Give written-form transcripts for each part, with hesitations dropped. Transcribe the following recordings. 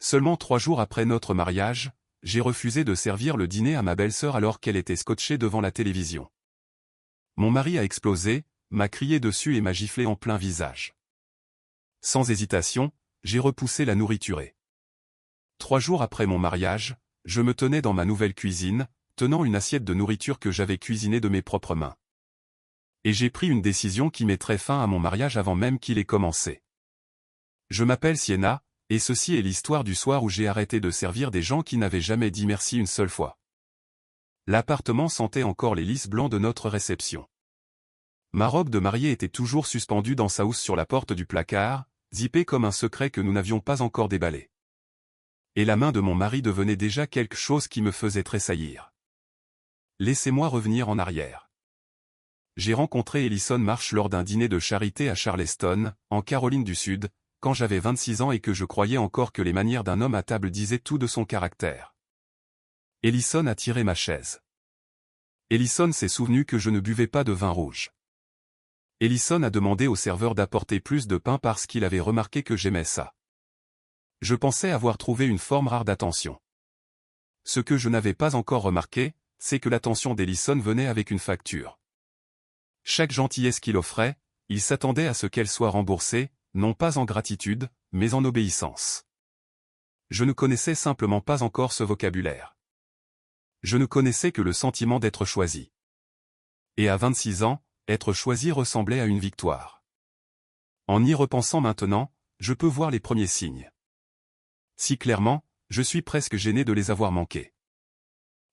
Seulement 3 jours après notre mariage, j'ai refusé de servir le dîner à ma belle-sœur alors qu'elle était scotchée devant la télévision. Mon mari a explosé, m'a crié dessus et m'a giflé en plein visage. Sans hésitation, j'ai repoussé la nourriture et 3 jours après mon mariage, je me tenais dans ma nouvelle cuisine, tenant une assiette de nourriture que j'avais cuisinée de mes propres mains. Et j'ai pris une décision qui mettrait fin à mon mariage avant même qu'il ait commencé. Je m'appelle Sienna, et ceci est l'histoire du soir où j'ai arrêté de servir des gens qui n'avaient jamais dit merci une seule fois. L'appartement sentait encore les lys blancs de notre réception. Ma robe de mariée était toujours suspendue dans sa housse sur la porte du placard, zippée comme un secret que nous n'avions pas encore déballé. Et la main de mon mari devenait déjà quelque chose qui me faisait tressaillir. Laissez-moi revenir en arrière. J'ai rencontré Ellison Marsh lors d'un dîner de charité à Charleston, en Caroline du Sud, quand j'avais 26 ans et que je croyais encore que les manières d'un homme à table disaient tout de son caractère. Ellison a tiré ma chaise. Ellison s'est souvenu que je ne buvais pas de vin rouge. Ellison a demandé au serveur d'apporter plus de pain parce qu'il avait remarqué que j'aimais ça. Je pensais avoir trouvé une forme rare d'attention. Ce que je n'avais pas encore remarqué, c'est que l'attention d'Ellison venait avec une facture. Chaque gentillesse qu'il offrait, il s'attendait à ce qu'elle soit remboursée, non pas en gratitude, mais en obéissance. Je ne connaissais simplement pas encore ce vocabulaire. Je ne connaissais que le sentiment d'être choisi. Et à 26 ans, être choisi ressemblait à une victoire. En y repensant maintenant, je peux voir les premiers signes. Si clairement, je suis presque gêné de les avoir manqués.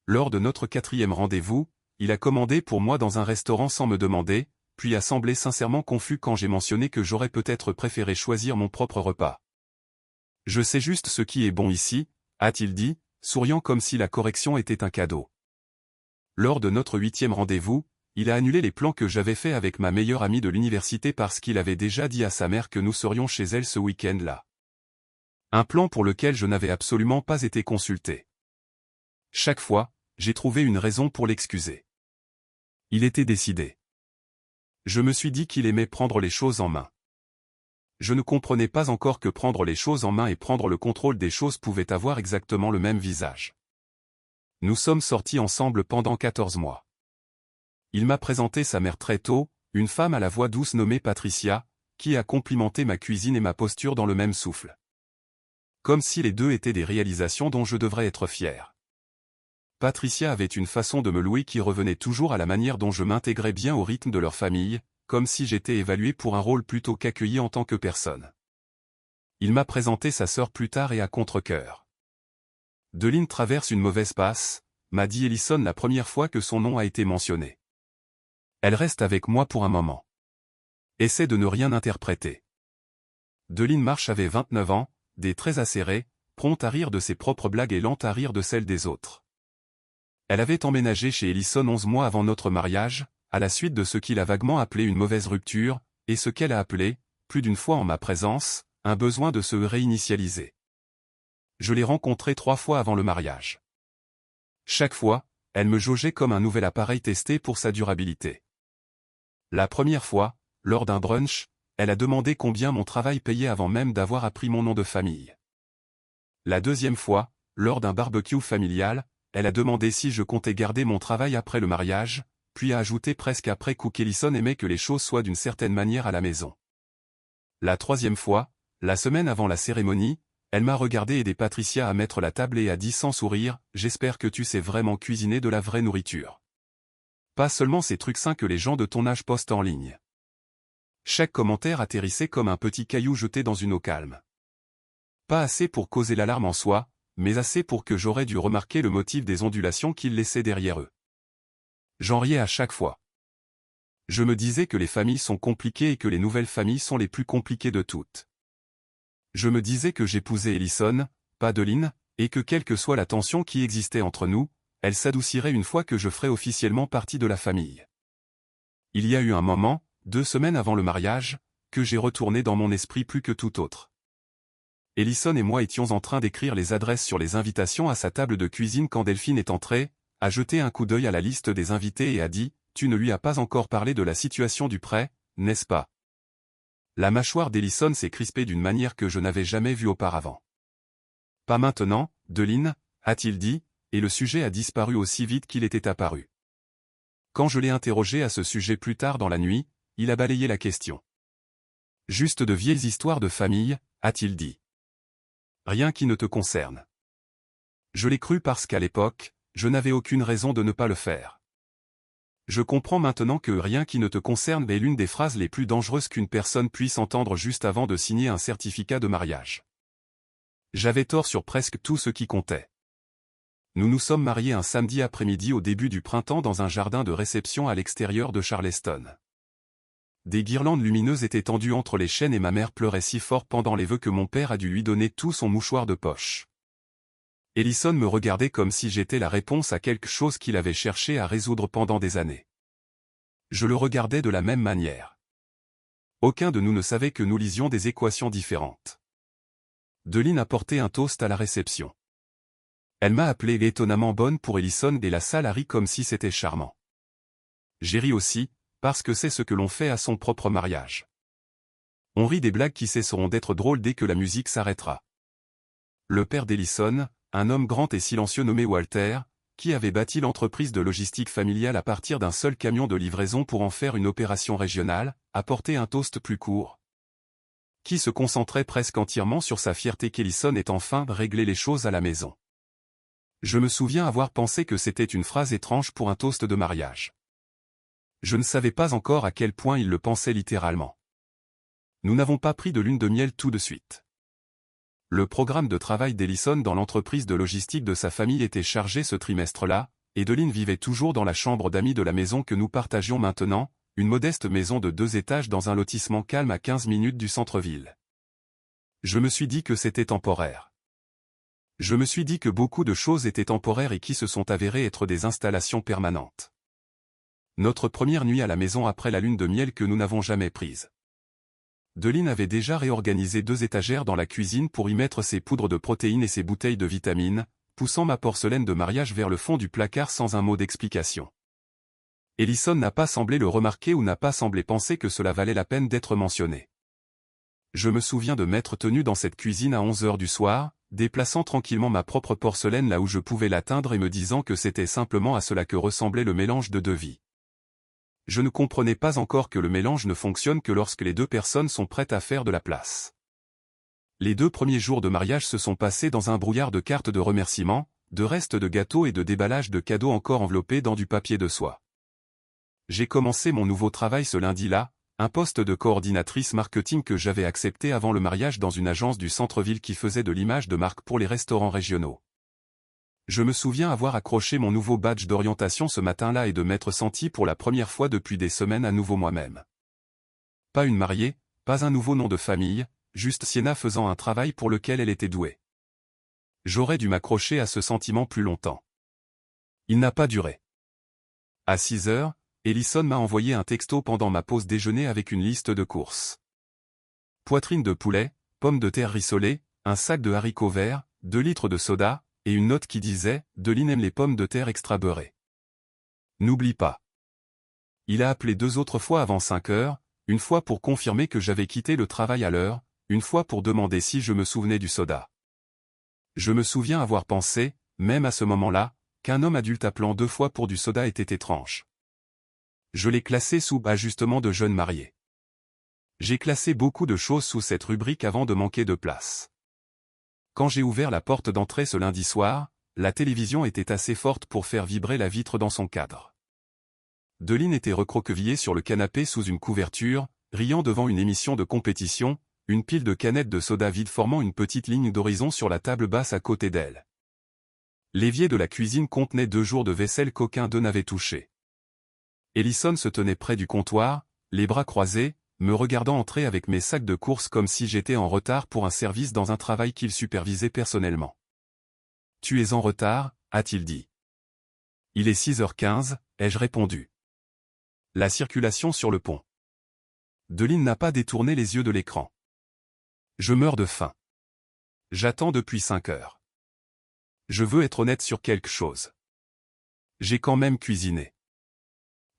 Lors de notre 4e rendez-vous, il a commandé pour moi dans un restaurant sans me demander, puis a semblé sincèrement confus quand j'ai mentionné que j'aurais peut-être préféré choisir mon propre repas. Je sais juste ce qui est bon ici, a-t-il dit, souriant comme si la correction était un cadeau. Lors de notre 8e rendez-vous, il a annulé les plans que j'avais faits avec ma meilleure amie de l'université parce qu'il avait déjà dit à sa mère que nous serions chez elle ce week-end-là. Un plan pour lequel je n'avais absolument pas été consulté. Chaque fois, j'ai trouvé une raison pour l'excuser. Il était décidé. Je me suis dit qu'il aimait prendre les choses en main. Je ne comprenais pas encore que prendre les choses en main et prendre le contrôle des choses pouvaient avoir exactement le même visage. Nous sommes sortis ensemble pendant 14 mois. Il m'a présenté sa mère très tôt, une femme à la voix douce nommée Patricia, qui a complimenté ma cuisine et ma posture dans le même souffle. Comme si les deux étaient des réalisations dont je devrais être fier. Patricia avait une façon de me louer qui revenait toujours à la manière dont je m'intégrais bien au rythme de leur famille, comme si j'étais évalué pour un rôle plutôt qu'accueilli en tant que personne. Il m'a présenté sa sœur plus tard et à contre-cœur. Deline traverse une mauvaise passe, m'a dit Ellison la première fois que son nom a été mentionné. Elle reste avec moi pour un moment. Essaie de ne rien interpréter. Deline Marsh avait 29 ans, des traits acérés, prompte à rire de ses propres blagues et lente à rire de celles des autres. Elle avait emménagé chez Ellison 11 mois avant notre mariage, à la suite de ce qu'il a vaguement appelé une mauvaise rupture, et ce qu'elle a appelé, plus d'une fois en ma présence, un besoin de se réinitialiser. Je l'ai rencontrée 3 fois avant le mariage. Chaque fois, elle me jaugeait comme un nouvel appareil testé pour sa durabilité. La première fois, lors d'un brunch, elle a demandé combien mon travail payait avant même d'avoir appris mon nom de famille. La deuxième fois, lors d'un barbecue familial, elle a demandé si je comptais garder mon travail après le mariage, puis a ajouté presque après coup qu'Ellison aimait que les choses soient d'une certaine manière à la maison. La troisième fois, la semaine avant la cérémonie, elle m'a regardé aider Patricia à mettre la table et a dit sans sourire, « J'espère que tu sais vraiment cuisiner de la vraie nourriture. Pas seulement ces trucs sains que les gens de ton âge postent en ligne. » Chaque commentaire atterrissait comme un petit caillou jeté dans une eau calme. Pas assez pour causer l'alarme en soi, mais assez pour que j'aurais dû remarquer le motif des ondulations qu'ils laissaient derrière eux. J'en riais à chaque fois. Je me disais que les familles sont compliquées et que les nouvelles familles sont les plus compliquées de toutes. Je me disais que j'épousais Ellison, pas Deline, et que quelle que soit la tension qui existait entre nous, elle s'adoucirait une fois que je ferais officiellement partie de la famille. Il y a eu un moment, 2 semaines avant le mariage, que j'ai retourné dans mon esprit plus que tout autre. Ellison et moi étions en train d'écrire les adresses sur les invitations à sa table de cuisine quand Delphine est entrée, a jeté un coup d'œil à la liste des invités et a dit « Tu ne lui as pas encore parlé de la situation du prêt, n'est-ce pas ?» La mâchoire d'Ellison s'est crispée d'une manière que je n'avais jamais vue auparavant. Pas maintenant, Deline, a-t-il dit, et le sujet a disparu aussi vite qu'il était apparu. Quand je l'ai interrogé à ce sujet plus tard dans la nuit, il a balayé la question. Juste de vieilles histoires de famille, a-t-il dit. Rien qui ne te concerne. Je l'ai cru parce qu'à l'époque, je n'avais aucune raison de ne pas le faire. Je comprends maintenant que rien qui ne te concerne est l'une des phrases les plus dangereuses qu'une personne puisse entendre juste avant de signer un certificat de mariage. J'avais tort sur presque tout ce qui comptait. Nous nous sommes mariés un samedi après-midi au début du printemps dans un jardin de réception à l'extérieur de Charleston. Des guirlandes lumineuses étaient tendues entre les chênes et ma mère pleurait si fort pendant les vœux que mon père a dû lui donner tout son mouchoir de poche. Ellison me regardait comme si j'étais la réponse à quelque chose qu'il avait cherché à résoudre pendant des années. Je le regardais de la même manière. Aucun de nous ne savait que nous lisions des équations différentes. Deline a porté un toast à la réception. Elle m'a appelé étonnamment bonne pour Ellison et la salle a ri comme si c'était charmant. J'ai ri aussi, parce que c'est ce que l'on fait à son propre mariage. On rit des blagues qui cesseront d'être drôles dès que la musique s'arrêtera. Le père d'Ellison, un homme grand et silencieux nommé Walter, qui avait bâti l'entreprise de logistique familiale à partir d'un seul camion de livraison pour en faire une opération régionale, a porté un toast plus court, qui se concentrait presque entièrement sur sa fierté qu'Ellison ait enfin réglé les choses à la maison. Je me souviens avoir pensé que c'était une phrase étrange pour un toast de mariage. Je ne savais pas encore à quel point il le pensait littéralement. Nous n'avons pas pris de lune de miel tout de suite. Le programme de travail d'Ellison dans l'entreprise de logistique de sa famille était chargé ce trimestre-là, et Deline vivait toujours dans la chambre d'amis de la maison que nous partagions maintenant, une modeste maison de 2 étages dans un lotissement calme à 15 minutes du centre-ville. Je me suis dit que c'était temporaire. Je me suis dit que beaucoup de choses étaient temporaires et qui se sont avérées être des installations permanentes. Notre première nuit à la maison après la lune de miel que nous n'avons jamais prise. Deline avait déjà réorganisé 2 étagères dans la cuisine pour y mettre ses poudres de protéines et ses bouteilles de vitamines, poussant ma porcelaine de mariage vers le fond du placard sans un mot d'explication. Ellison n'a pas semblé le remarquer ou n'a pas semblé penser que cela valait la peine d'être mentionné. Je me souviens de m'être tenu dans cette cuisine à 11 heures du soir, déplaçant tranquillement ma propre porcelaine là où je pouvais l'atteindre et me disant que c'était simplement à cela que ressemblait le mélange de 2 vies. Je ne comprenais pas encore que le mélange ne fonctionne que lorsque les 2 personnes sont prêtes à faire de la place. Les 2 premiers jours de mariage se sont passés dans un brouillard de cartes de remerciements, de restes de gâteaux et de déballage de cadeaux encore enveloppés dans du papier de soie. J'ai commencé mon nouveau travail ce lundi-là, un poste de coordinatrice marketing que j'avais accepté avant le mariage dans une agence du centre-ville qui faisait de l'image de marque pour les restaurants régionaux. Je me souviens avoir accroché mon nouveau badge d'orientation ce matin-là et de m'être senti pour la première fois depuis des semaines à nouveau moi-même. Pas une mariée, pas un nouveau nom de famille, juste Sienna faisant un travail pour lequel elle était douée. J'aurais dû m'accrocher à ce sentiment plus longtemps. Il n'a pas duré. À 6 heures, Ellison m'a envoyé un texto pendant ma pause déjeuner avec une liste de courses. Poitrine de poulet, pommes de terre rissolées, un sac de haricots verts, 2 litres de soda, et une note qui disait « Deline aime les pommes de terre extra beurrées. N'oublie pas. » Il a appelé 2 autres fois avant 5 heures, une fois pour confirmer que j'avais quitté le travail à l'heure, une fois pour demander si je me souvenais du soda. Je me souviens avoir pensé, même à ce moment-là, qu'un homme adulte appelant 2 fois pour du soda était étrange. Je l'ai classé sous « ajustement de jeunes mariés ». J'ai classé beaucoup de choses sous cette rubrique avant de manquer de place. Quand j'ai ouvert la porte d'entrée ce lundi soir, la télévision était assez forte pour faire vibrer la vitre dans son cadre. Deline était recroquevillée sur le canapé sous une couverture, riant devant une émission de compétition, une pile de canettes de soda vide formant une petite ligne d'horizon sur la table basse à côté d'elle. L'évier de la cuisine contenait 2 jours de vaisselle qu'aucun d'eux n'avait touché. Ellison se tenait près du comptoir, les bras croisés, me regardant entrer avec mes sacs de courses comme si j'étais en retard pour un service dans un travail qu'il supervisait personnellement. « Tu es en retard » a-t-il dit. « Il est 6h15, ai-je répondu. La circulation sur le pont. Deline n'a pas détourné les yeux de l'écran. Je meurs de faim. J'attends depuis 5 heures. Je veux être honnête sur quelque chose. J'ai quand même cuisiné.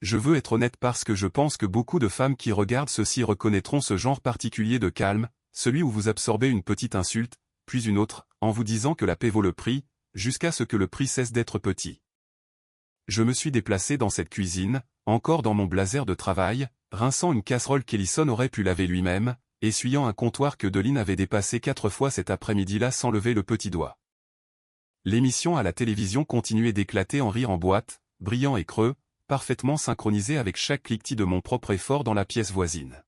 Je veux être honnête parce que je pense que beaucoup de femmes qui regardent ceci reconnaîtront ce genre particulier de calme, celui où vous absorbez une petite insulte, puis une autre, en vous disant que la paix vaut le prix, jusqu'à ce que le prix cesse d'être petit. Je me suis déplacé dans cette cuisine, encore dans mon blazer de travail, rinçant une casserole qu'Ellison aurait pu laver lui-même, essuyant un comptoir que Deline avait dépassé 4 fois cet après-midi-là sans lever le petit doigt. L'émission à la télévision continuait d'éclater en rire en boîte, brillant et creux, parfaitement synchronisé avec chaque cliquetis de mon propre effort dans la pièce voisine.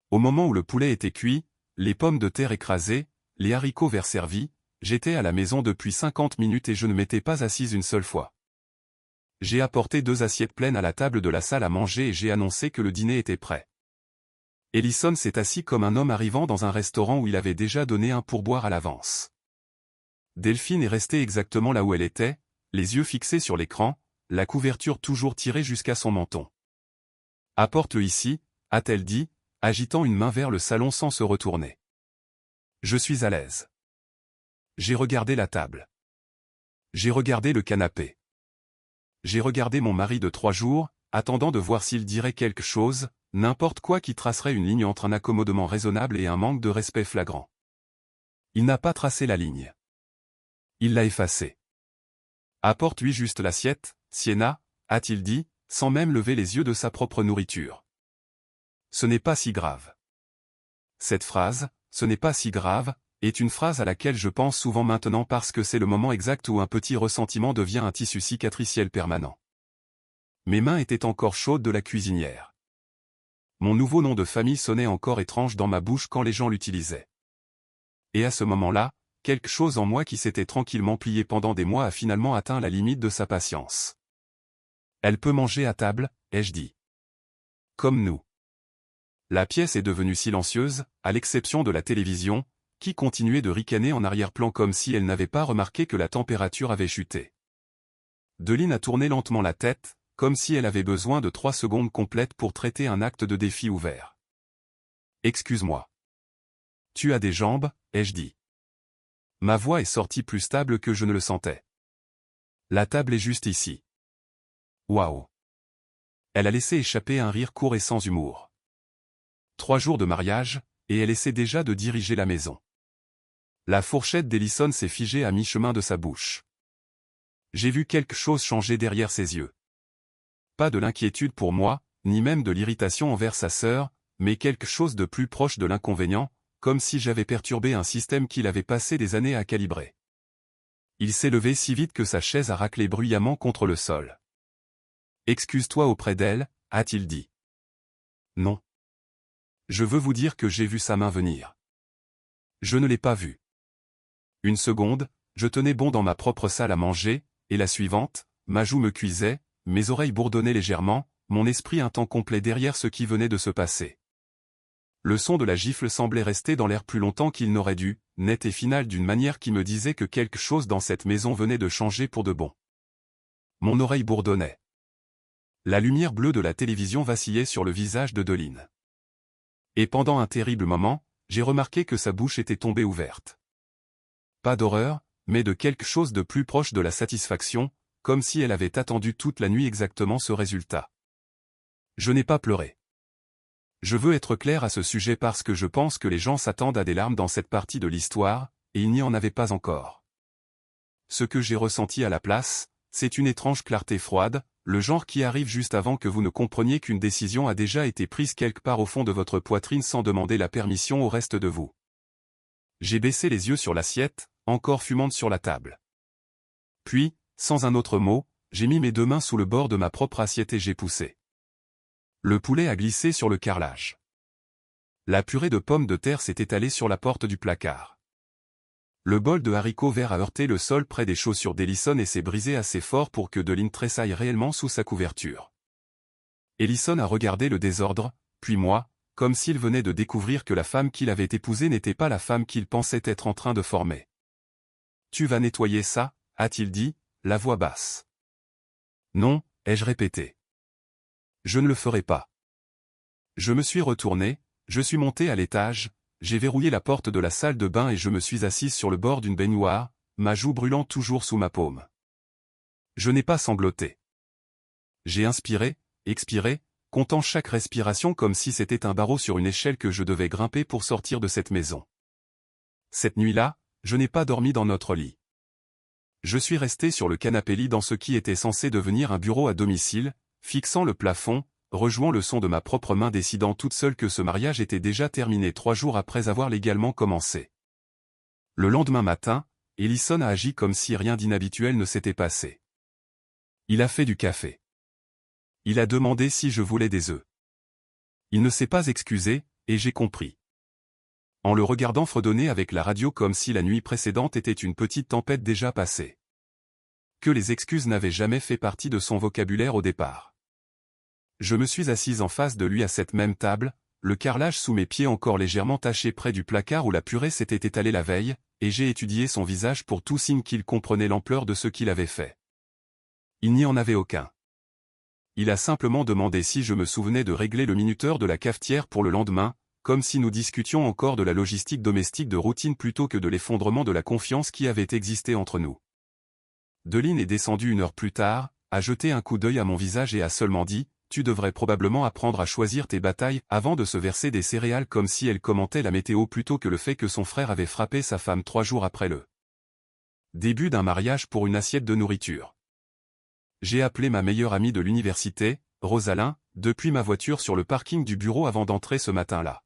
Au moment où le poulet était cuit, les pommes de terre écrasées, les haricots verts servis, j'étais à la maison depuis 50 minutes et je ne m'étais pas assise une seule fois. J'ai apporté 2 assiettes pleines à la table de la salle à manger et j'ai annoncé que le dîner était prêt. Ellison s'est assis comme un homme arrivant dans un restaurant où il avait déjà donné un pourboire à l'avance. Delphine est restée exactement là où elle était, les yeux fixés sur l'écran, la couverture toujours tirée jusqu'à son menton. « Apporte-le ici », a-t-elle dit, agitant une main vers le salon sans se retourner. Je suis à l'aise. J'ai regardé la table. J'ai regardé le canapé. J'ai regardé mon mari de 3 jours, attendant de voir s'il dirait quelque chose, n'importe quoi qui tracerait une ligne entre un accommodement raisonnable et un manque de respect flagrant. Il n'a pas tracé la ligne. Il l'a effacée. « Apporte-lui juste l'assiette, Sienna », a-t-il dit, sans même lever les yeux de sa propre nourriture. Ce n'est pas si grave. Cette phrase, « ce n'est pas si grave », est une phrase à laquelle je pense souvent maintenant parce que c'est le moment exact où un petit ressentiment devient un tissu cicatriciel permanent. Mes mains étaient encore chaudes de la cuisinière. Mon nouveau nom de famille sonnait encore étrange dans ma bouche quand les gens l'utilisaient. Et à ce moment-là, quelque chose en moi qui s'était tranquillement plié pendant des mois a finalement atteint la limite de sa patience. « Elle peut manger à table », ai-je dit. « Comme nous. » La pièce est devenue silencieuse, à l'exception de la télévision, qui continuait de ricaner en arrière-plan comme si elle n'avait pas remarqué que la température avait chuté. Deline a tourné lentement la tête, comme si elle avait besoin de 3 secondes complètes pour traiter un acte de défi ouvert. « Excuse-moi. »« Tu as des jambes », ai-je dit. Ma voix est sortie plus stable que je ne le sentais. « La table est juste ici. » Waouh. Elle a laissé échapper un rire court et sans humour. 3 jours de mariage, et elle essaie déjà de diriger la maison. La fourchette d'Ellison s'est figée à mi-chemin de sa bouche. J'ai vu quelque chose changer derrière ses yeux. Pas de l'inquiétude pour moi, ni même de l'irritation envers sa sœur, mais quelque chose de plus proche de l'inconvénient, comme si j'avais perturbé un système qu'il avait passé des années à calibrer. Il s'est levé si vite que sa chaise a raclé bruyamment contre le sol. « Excuse-toi auprès d'elle », a-t-il dit. « Non. Je veux vous dire que j'ai vu sa main venir. Je ne l'ai pas vue. Une seconde, je tenais bon dans ma propre salle à manger, et la suivante, ma joue me cuisait, mes oreilles bourdonnaient légèrement, mon esprit un temps complet derrière ce qui venait de se passer. Le son de la gifle semblait rester dans l'air plus longtemps qu'il n'aurait dû, net et final d'une manière qui me disait que quelque chose dans cette maison venait de changer pour de bon. Mon oreille bourdonnait. La lumière bleue de la télévision vacillait sur le visage de Deline. Et pendant un terrible moment, j'ai remarqué que sa bouche était tombée ouverte. Pas d'horreur, mais de quelque chose de plus proche de la satisfaction, comme si elle avait attendu toute la nuit exactement ce résultat. Je n'ai pas pleuré. Je veux être clair à ce sujet parce que je pense que les gens s'attendent à des larmes dans cette partie de l'histoire, et il n'y en avait pas encore. Ce que j'ai ressenti à la place, c'est une étrange clarté froide, le genre qui arrive juste avant que vous ne compreniez qu'une décision a déjà été prise quelque part au fond de votre poitrine sans demander la permission au reste de vous. J'ai baissé les yeux sur l'assiette, encore fumante sur la table. Puis, sans un autre mot, j'ai mis mes 2 mains sous le bord de ma propre assiette et j'ai poussé. Le poulet a glissé sur le carrelage. La purée de pommes de terre s'est étalée sur la porte du placard. Le bol de haricots verts a heurté le sol près des chaussures d'Ellison et s'est brisé assez fort pour que Deline tressaille réellement sous sa couverture. Ellison a regardé le désordre, puis moi, comme s'il venait de découvrir que la femme qu'il avait épousée n'était pas la femme qu'il pensait être en train de former. « Tu vas nettoyer ça ?» a-t-il dit, la voix basse. « Non », ai-je répété. « Je ne le ferai pas. » Je me suis retourné, je suis monté à l'étage, j'ai verrouillé la porte de la salle de bain et je me suis assise sur le bord d'une baignoire, ma joue brûlant toujours sous ma paume. Je n'ai pas sangloté. J'ai inspiré, expiré, comptant chaque respiration comme si c'était un barreau sur une échelle que je devais grimper pour sortir de cette maison. Cette nuit-là, je n'ai pas dormi dans notre lit. Je suis resté sur le canapé-lit dans ce qui était censé devenir un bureau à domicile, fixant le plafond, rejouant le son de ma propre main décidant toute seule que ce mariage était déjà terminé 3 jours après avoir légalement commencé. Le lendemain matin, Ellison a agi comme si rien d'inhabituel ne s'était passé. Il a fait du café. Il a demandé si je voulais des œufs. Il ne s'est pas excusé, et j'ai compris. En le regardant fredonner avec la radio comme si la nuit précédente était une petite tempête déjà passée. Que les excuses n'avaient jamais fait partie de son vocabulaire au départ. Je me suis assise en face de lui à cette même table, le carrelage sous mes pieds encore légèrement taché près du placard où la purée s'était étalée la veille, et j'ai étudié son visage pour tout signe qu'il comprenait l'ampleur de ce qu'il avait fait. Il n'y en avait aucun. Il a simplement demandé si je me souvenais de régler le minuteur de la cafetière pour le lendemain, comme si nous discutions encore de la logistique domestique de routine plutôt que de l'effondrement de la confiance qui avait existé entre nous. Deline est descendue 1 heure plus tard, a jeté un coup d'œil à mon visage et a seulement dit « Tu devrais probablement apprendre à choisir tes batailles » avant de se verser des céréales comme si elle commentait la météo plutôt que le fait que son frère avait frappé sa femme 3 jours après le début d'un mariage pour une assiette de nourriture. J'ai appelé ma meilleure amie de l'université, Rosalyn, depuis ma voiture sur le parking du bureau avant d'entrer ce matin-là.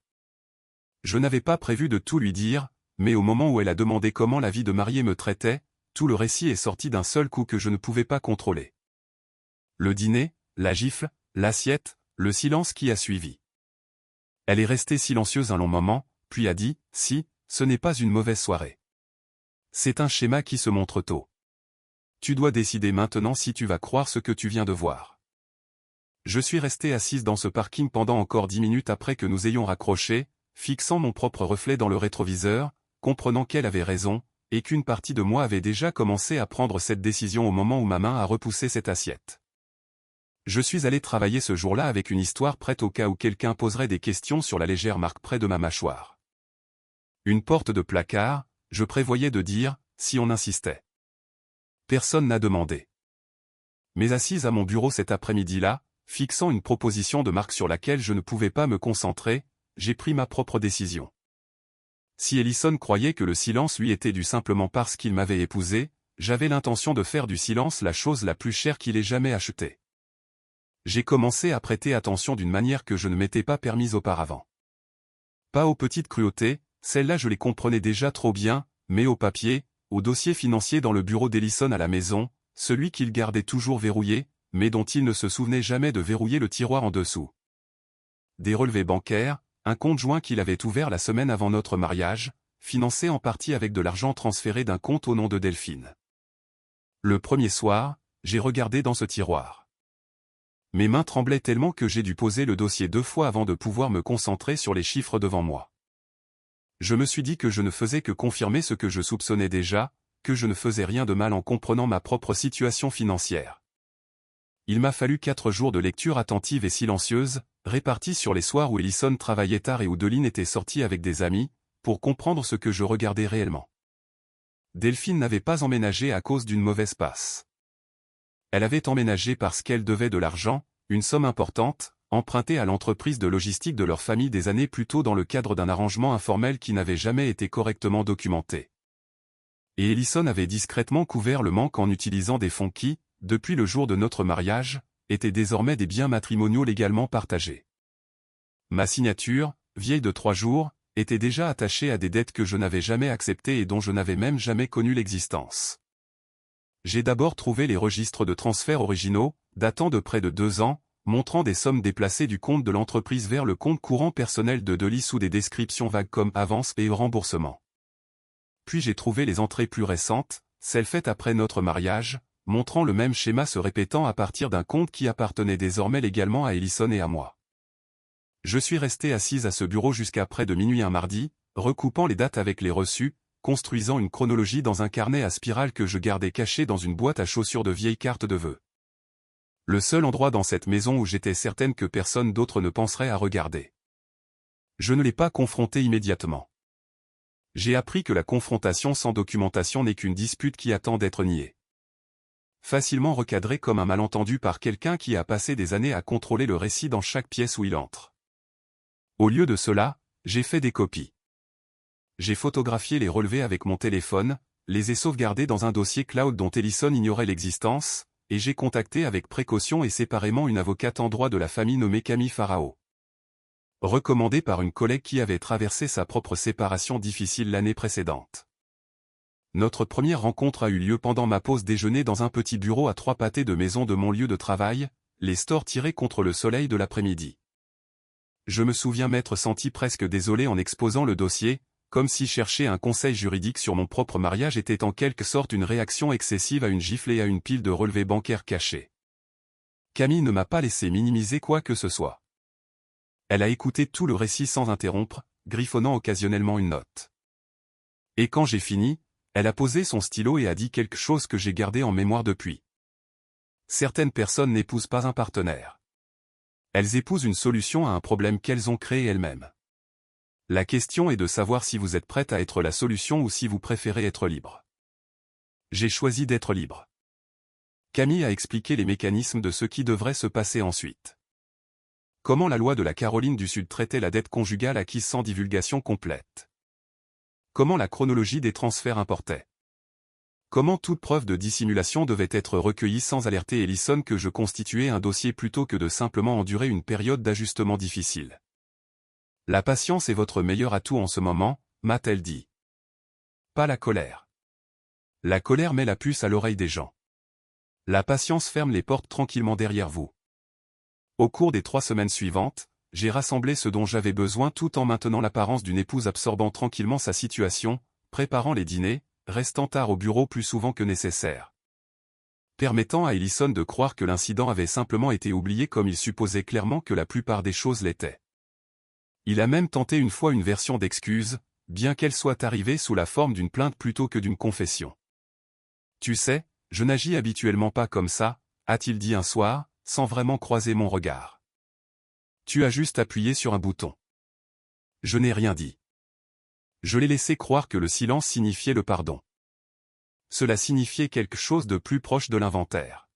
Je n'avais pas prévu de tout lui dire, mais au moment où elle a demandé comment la vie de mariée me traitait, tout le récit est sorti d'un seul coup que je ne pouvais pas contrôler. Le dîner, la gifle, l'assiette, le silence qui a suivi. Elle est restée silencieuse un long moment, puis a dit « Si, ce n'est pas une mauvaise soirée. C'est un schéma qui se montre tôt. Tu dois décider maintenant si tu vas croire ce que tu viens de voir. » Je suis resté assise dans ce parking pendant encore 10 minutes après que nous ayons raccroché, fixant mon propre reflet dans le rétroviseur, comprenant qu'elle avait raison, et qu'une partie de moi avait déjà commencé à prendre cette décision au moment où ma main a repoussé cette assiette. Je suis allé travailler ce jour-là avec une histoire prête au cas où quelqu'un poserait des questions sur la légère marque près de ma mâchoire. Une porte de placard, je prévoyais de dire, si on insistait. Personne n'a demandé. Mais assise à mon bureau cet après-midi-là, fixant une proposition de marque sur laquelle je ne pouvais pas me concentrer, j'ai pris ma propre décision. Si Ellison croyait que le silence lui était dû simplement parce qu'il m'avait épousé, j'avais l'intention de faire du silence la chose la plus chère qu'il ait jamais achetée. J'ai commencé à prêter attention d'une manière que je ne m'étais pas permise auparavant. Pas aux petites cruautés, celles-là je les comprenais déjà trop bien, mais au papier, au dossier financier dans le bureau d'Ellison à la maison, celui qu'il gardait toujours verrouillé, mais dont il ne se souvenait jamais de verrouiller le tiroir en dessous. Des relevés bancaires, un compte joint qu'il avait ouvert la semaine avant notre mariage, financé en partie avec de l'argent transféré d'un compte au nom de Delphine. Le premier soir, j'ai regardé dans ce tiroir. Mes mains tremblaient tellement que j'ai dû poser le dossier 2 fois avant de pouvoir me concentrer sur les chiffres devant moi. Je me suis dit que je ne faisais que confirmer ce que je soupçonnais déjà, que je ne faisais rien de mal en comprenant ma propre situation financière. Il m'a fallu 4 jours de lecture attentive et silencieuse, répartis sur les soirs où Ellison travaillait tard et où Deline était sortie avec des amis, pour comprendre ce que je regardais réellement. Delphine n'avait pas emménagé à cause d'une mauvaise passe. Elle avait emménagé parce qu'elle devait de l'argent, une somme importante, empruntée à l'entreprise de logistique de leur famille des années plus tôt dans le cadre d'un arrangement informel qui n'avait jamais été correctement documenté. Et Ellison avait discrètement couvert le manque en utilisant des fonds qui, depuis le jour de notre mariage, étaient désormais des biens matrimoniaux légalement partagés. Ma signature, vieille de 3 jours, était déjà attachée à des dettes que je n'avais jamais acceptées et dont je n'avais même jamais connu l'existence. J'ai d'abord trouvé les registres de transfert originaux, datant de près de 2 ans, montrant des sommes déplacées du compte de l'entreprise vers le compte courant personnel de Delis sous des descriptions vagues comme avance et remboursement. Puis j'ai trouvé les entrées plus récentes, celles faites après notre mariage, montrant le même schéma se répétant à partir d'un compte qui appartenait désormais légalement à Ellison et à moi. Je suis resté assise à ce bureau jusqu'à près de minuit un mardi, recoupant les dates avec les reçus, construisant une chronologie dans un carnet à spirale que je gardais caché dans une boîte à chaussures de vieilles cartes de vœux. Le seul endroit dans cette maison où j'étais certaine que personne d'autre ne penserait à regarder. Je ne l'ai pas confronté immédiatement. J'ai appris que la confrontation sans documentation n'est qu'une dispute qui attend d'être niée. Facilement recadré comme un malentendu par quelqu'un qui a passé des années à contrôler le récit dans chaque pièce où il entre. Au lieu de cela, j'ai fait des copies. J'ai photographié les relevés avec mon téléphone, les ai sauvegardés dans un dossier cloud dont Ellison ignorait l'existence, et j'ai contacté avec précaution et séparément une avocate en droit de la famille nommée Camille Farao. Recommandée par une collègue qui avait traversé sa propre séparation difficile l'année précédente. Notre première rencontre a eu lieu pendant ma pause déjeuner dans un petit bureau à 3 pâtés de maison de mon lieu de travail, les stores tirés contre le soleil de l'après-midi. Je me souviens m'être senti presque désolé en exposant le dossier, comme si chercher un conseil juridique sur mon propre mariage était en quelque sorte une réaction excessive à une gifle et à une pile de relevés bancaires cachés. Camille ne m'a pas laissé minimiser quoi que ce soit. Elle a écouté tout le récit sans interrompre, griffonnant occasionnellement une note. Et quand j'ai fini, elle a posé son stylo et a dit quelque chose que j'ai gardé en mémoire depuis. Certaines personnes n'épousent pas un partenaire. Elles épousent une solution à un problème qu'elles ont créé elles-mêmes. La question est de savoir si vous êtes prête à être la solution ou si vous préférez être libre. J'ai choisi d'être libre. Camille a expliqué les mécanismes de ce qui devrait se passer ensuite. Comment la loi de la Caroline du Sud traitait la dette conjugale acquise sans divulgation complète. Comment la chronologie des transferts importait. Comment toute preuve de dissimulation devait être recueillie sans alerter Ellison que je constituais un dossier plutôt que de simplement endurer une période d'ajustement difficile. La patience est votre meilleur atout en ce moment, m'a-t-elle dit. Pas la colère. La colère met la puce à l'oreille des gens. La patience ferme les portes tranquillement derrière vous. Au cours des 3 semaines suivantes, j'ai rassemblé ce dont j'avais besoin tout en maintenant l'apparence d'une épouse absorbant tranquillement sa situation, préparant les dîners, restant tard au bureau plus souvent que nécessaire. Permettant à Ellison de croire que l'incident avait simplement été oublié comme il supposait clairement que la plupart des choses l'étaient. Il a même tenté une fois une version d'excuse, bien qu'elle soit arrivée sous la forme d'une plainte plutôt que d'une confession. Tu sais, je n'agis habituellement pas comme ça, a-t-il dit un soir, sans vraiment croiser mon regard. Tu as juste appuyé sur un bouton. Je n'ai rien dit. Je l'ai laissé croire que le silence signifiait le pardon. Cela signifiait quelque chose de plus proche de l'inventaire.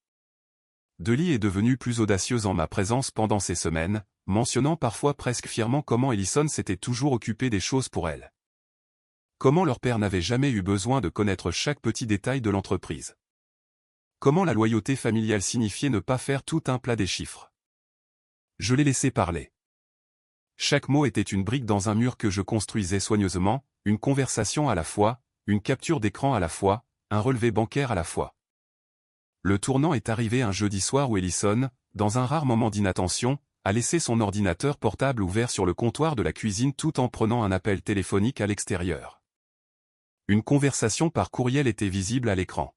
Deli est devenue plus audacieuse en ma présence pendant ces semaines, mentionnant parfois presque fièrement comment Ellison s'était toujours occupé des choses pour elle. Comment leur père n'avait jamais eu besoin de connaître chaque petit détail de l'entreprise. Comment la loyauté familiale signifiait ne pas faire tout un plat des chiffres. Je l'ai laissé parler. Chaque mot était une brique dans un mur que je construisais soigneusement, une conversation à la fois, une capture d'écran à la fois, un relevé bancaire à la fois. Le tournant est arrivé un jeudi soir où Ellison, dans un rare moment d'inattention, a laissé son ordinateur portable ouvert sur le comptoir de la cuisine tout en prenant un appel téléphonique à l'extérieur. Une conversation par courriel était visible à l'écran.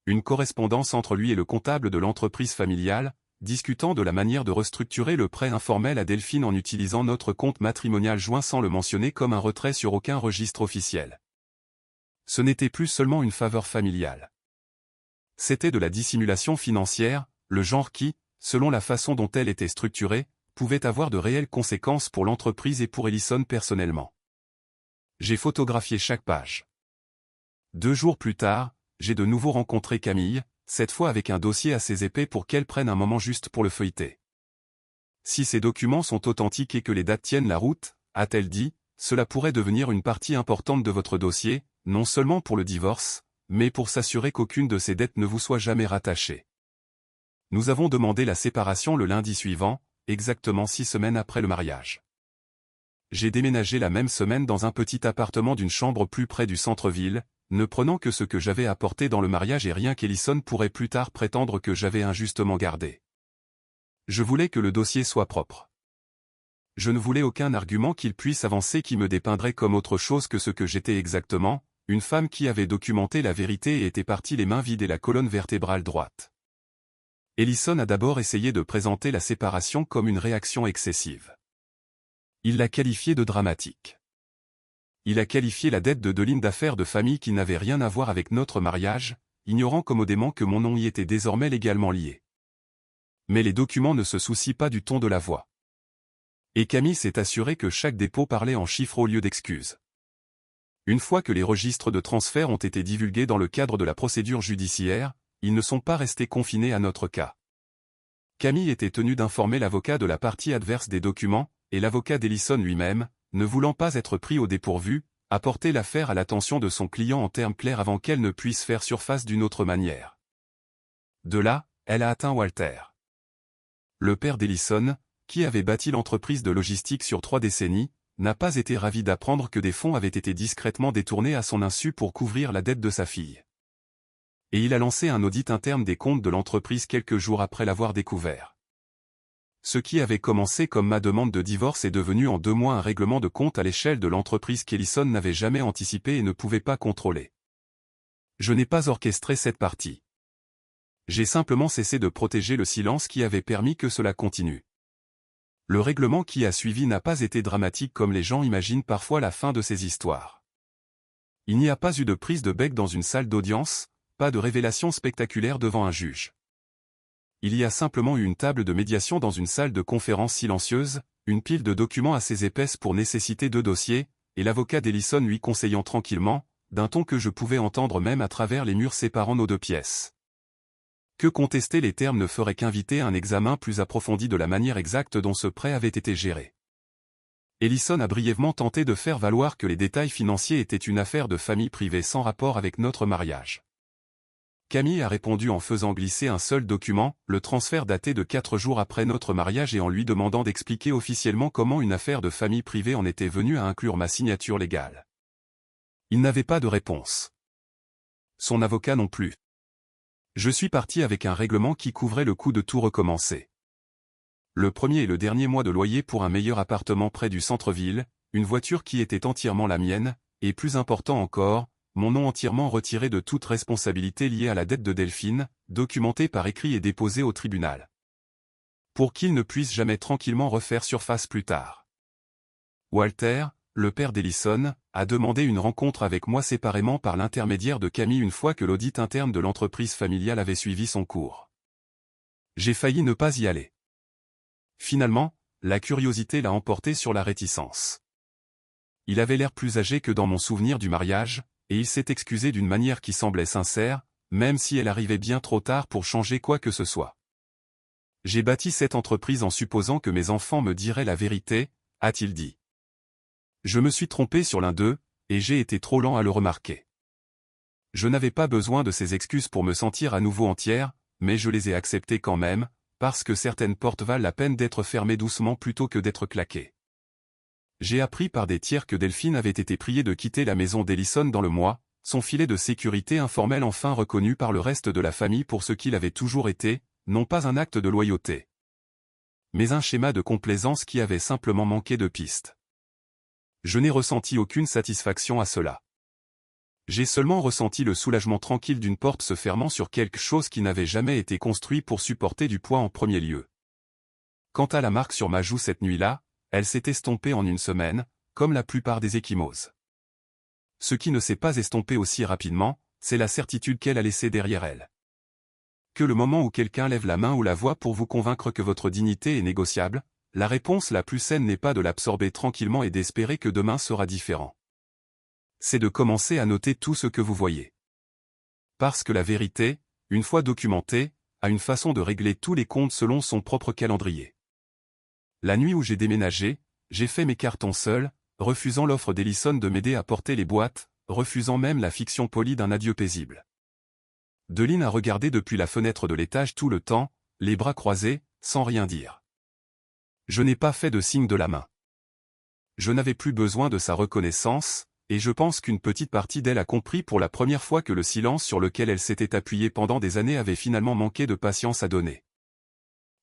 Une correspondance entre lui et le comptable de l'entreprise familiale, discutant de la manière de restructurer le prêt informel à Delphine en utilisant notre compte matrimonial joint sans le mentionner comme un retrait sur aucun registre officiel. Ce n'était plus seulement une faveur familiale. C'était de la dissimulation financière, le genre qui, selon la façon dont elle était structurée, pouvait avoir de réelles conséquences pour l'entreprise et pour Ellison personnellement. J'ai photographié chaque page. 2 jours plus tard, j'ai de nouveau rencontré Camille, cette fois avec un dossier assez épais pour qu'elle prenne un moment juste pour le feuilleter. Si ces documents sont authentiques et que les dates tiennent la route, a-t-elle dit, cela pourrait devenir une partie importante de votre dossier, non seulement pour le divorce, mais pour s'assurer qu'aucune de ces dettes ne vous soit jamais rattachée. Nous avons demandé la séparation le lundi suivant, exactement 6 semaines après le mariage. J'ai déménagé la même semaine dans un petit appartement d'une chambre plus près du centre-ville, ne prenant que ce que j'avais apporté dans le mariage et rien qu'Ellison pourrait plus tard prétendre que j'avais injustement gardé. Je voulais que le dossier soit propre. Je ne voulais aucun argument qu'il puisse avancer qui me dépeindrait comme autre chose que ce que j'étais exactement, une femme qui avait documenté la vérité et était partie les mains vides et la colonne vertébrale droite. Ellison a d'abord essayé de présenter la séparation comme une réaction excessive. Il l'a qualifiée de dramatique. Il a qualifié la dette de Deline d'affaires de famille qui n'avait rien à voir avec notre mariage, ignorant commodément que mon nom y était désormais légalement lié. Mais les documents ne se soucient pas du ton de la voix. Et Camille s'est assuré que chaque dépôt parlait en chiffres au lieu d'excuses. Une fois que les registres de transfert ont été divulgués dans le cadre de la procédure judiciaire, ils ne sont pas restés confinés à notre cas. Camille était tenue d'informer l'avocat de la partie adverse des documents, et l'avocat d'Ellison lui-même, ne voulant pas être pris au dépourvu, a porté l'affaire à l'attention de son client en termes clairs avant qu'elle ne puisse faire surface d'une autre manière. De là, elle a atteint Walter. Le père d'Ellison, qui avait bâti l'entreprise de logistique sur 3 décennies, n'a pas été ravi d'apprendre que des fonds avaient été discrètement détournés à son insu pour couvrir la dette de sa fille. Et il a lancé un audit interne des comptes de l'entreprise quelques jours après l'avoir découvert. Ce qui avait commencé comme ma demande de divorce est devenu en 2 mois un règlement de compte à l'échelle de l'entreprise qu'Ellison n'avait jamais anticipé et ne pouvait pas contrôler. Je n'ai pas orchestré cette partie. J'ai simplement cessé de protéger le silence qui avait permis que cela continue. Le règlement qui a suivi n'a pas été dramatique comme les gens imaginent parfois la fin de ces histoires. Il n'y a pas eu de prise de bec dans une salle d'audience, pas de révélation spectaculaire devant un juge. Il y a simplement eu une table de médiation dans une salle de conférence silencieuse, une pile de documents assez épaisse pour nécessiter 2 dossiers, et l'avocat d'Ellison lui conseillant tranquillement, d'un ton que je pouvais entendre même à travers les murs séparant nos 2 pièces. Que contester les termes ne ferait qu'inviter un examen plus approfondi de la manière exacte dont ce prêt avait été géré. Ellison a brièvement tenté de faire valoir que les détails financiers étaient une affaire de famille privée sans rapport avec notre mariage. Camille a répondu en faisant glisser un seul document, le transfert daté de 4 jours après notre mariage et en lui demandant d'expliquer officiellement comment une affaire de famille privée en était venue à inclure ma signature légale. Il n'avait pas de réponse. Son avocat non plus. Je suis parti avec un règlement qui couvrait le coût de tout recommencer. Le premier et le dernier mois de loyer pour un meilleur appartement près du centre-ville, une voiture qui était entièrement la mienne, et plus important encore, mon nom entièrement retiré de toute responsabilité liée à la dette de Delphine, documentée par écrit et déposée au tribunal. Pour qu'il ne puisse jamais tranquillement refaire surface plus tard. Walter, le père d'Ellison, a demandé une rencontre avec moi séparément par l'intermédiaire de Camille une fois que l'audit interne de l'entreprise familiale avait suivi son cours. J'ai failli ne pas y aller. Finalement, la curiosité l'a emporté sur la réticence. Il avait l'air plus âgé que dans mon souvenir du mariage, et il s'est excusé d'une manière qui semblait sincère, même si elle arrivait bien trop tard pour changer quoi que ce soit. J'ai bâti cette entreprise en supposant que mes enfants me diraient la vérité, a-t-il dit. Je me suis trompé sur l'un d'eux, et j'ai été trop lent à le remarquer. Je n'avais pas besoin de ces excuses pour me sentir à nouveau entière, mais je les ai acceptées quand même, parce que certaines portes valent la peine d'être fermées doucement plutôt que d'être claquées. J'ai appris par des tiers que Delphine avait été priée de quitter la maison d'Ellison dans le mois, son filet de sécurité informel enfin reconnu par le reste de la famille pour ce qu'il avait toujours été, non pas un acte de loyauté, mais un schéma de complaisance qui avait simplement manqué de piste. Je n'ai ressenti aucune satisfaction à cela. J'ai seulement ressenti le soulagement tranquille d'une porte se fermant sur quelque chose qui n'avait jamais été construit pour supporter du poids en premier lieu. Quant à la marque sur ma joue cette nuit-là, elle s'est estompée en une semaine, comme la plupart des ecchymoses. Ce qui ne s'est pas estompé aussi rapidement, c'est la certitude qu'elle a laissée derrière elle. Que le moment où quelqu'un lève la main ou la voix pour vous convaincre que votre dignité est négociable, la réponse la plus saine n'est pas de l'absorber tranquillement et d'espérer que demain sera différent. C'est de commencer à noter tout ce que vous voyez. Parce que la vérité, une fois documentée, a une façon de régler tous les comptes selon son propre calendrier. La nuit où j'ai déménagé, j'ai fait mes cartons seul, refusant l'offre d'Ellison de m'aider à porter les boîtes, refusant même la fiction polie d'un adieu paisible. Deline a regardé depuis la fenêtre de l'étage tout le temps, les bras croisés, sans rien dire. Je n'ai pas fait de signe de la main. Je n'avais plus besoin de sa reconnaissance, et je pense qu'une petite partie d'elle a compris pour la première fois que le silence sur lequel elle s'était appuyée pendant des années avait finalement manqué de patience à donner.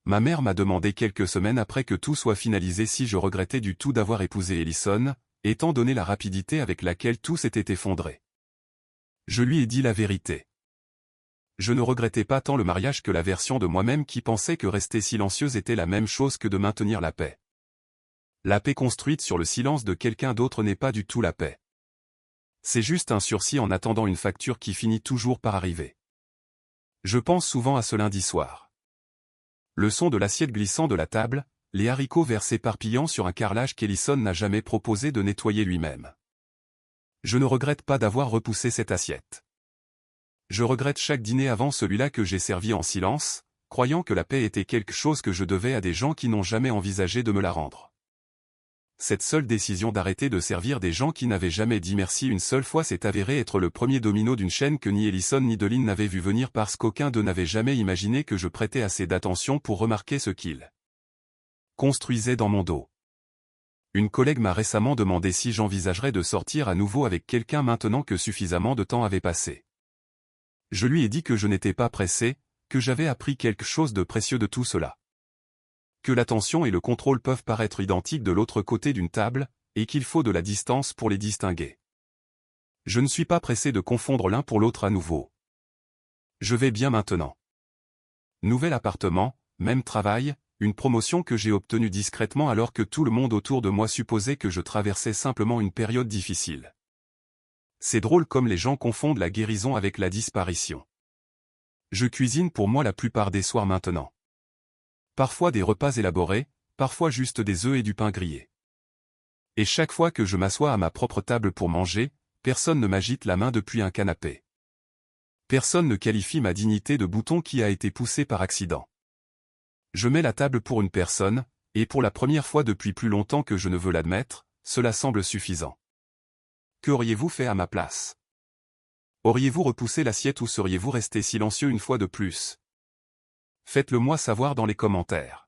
Ma mère m'a demandé quelques semaines après que tout soit finalisé si je regrettais du tout d'avoir épousé Ellison, étant donné la rapidité avec laquelle tout s'était effondré. Je lui ai dit la vérité. Je ne regrettais pas tant le mariage que la version de moi-même qui pensait que rester silencieuse était la même chose que de maintenir la paix. La paix construite sur le silence de quelqu'un d'autre n'est pas du tout la paix. C'est juste un sursis en attendant une facture qui finit toujours par arriver. Je pense souvent à ce lundi soir. Le son de l'assiette glissant de la table, les haricots verts s'éparpillant sur un carrelage qu'Ellison n'a jamais proposé de nettoyer lui-même. Je ne regrette pas d'avoir repoussé cette assiette. Je regrette chaque dîner avant celui-là que j'ai servi en silence, croyant que la paix était quelque chose que je devais à des gens qui n'ont jamais envisagé de me la rendre. Cette seule décision d'arrêter de servir des gens qui n'avaient jamais dit merci une seule fois s'est avérée être le premier domino d'une chaîne que ni Ellison ni Deline n'avaient vu venir parce qu'aucun d'eux n'avait jamais imaginé que je prêtais assez d'attention pour remarquer ce qu'ils construisaient dans mon dos. Une collègue m'a récemment demandé si j'envisagerais de sortir à nouveau avec quelqu'un maintenant que suffisamment de temps avait passé. Je lui ai dit que je n'étais pas pressé, que j'avais appris quelque chose de précieux de tout cela. Que l'attention et le contrôle peuvent paraître identiques de l'autre côté d'une table, et qu'il faut de la distance pour les distinguer. Je ne suis pas pressé de confondre l'un pour l'autre à nouveau. Je vais bien maintenant. Nouvel appartement, même travail, une promotion que j'ai obtenue discrètement alors que tout le monde autour de moi supposait que je traversais simplement une période difficile. C'est drôle comme les gens confondent la guérison avec la disparition. Je cuisine pour moi la plupart des soirs maintenant. Parfois des repas élaborés, parfois juste des œufs et du pain grillé. Et chaque fois que je m'assois à ma propre table pour manger, personne ne m'agite la main depuis un canapé. Personne ne qualifie ma dignité de bouton qui a été poussé par accident. Je mets la table pour une personne, et pour la première fois depuis plus longtemps que je ne veux l'admettre, cela semble suffisant. Qu'auriez-vous fait à ma place? Auriez-vous repoussé l'assiette ou seriez-vous resté silencieux une fois de plus? Faites-le moi savoir dans les commentaires.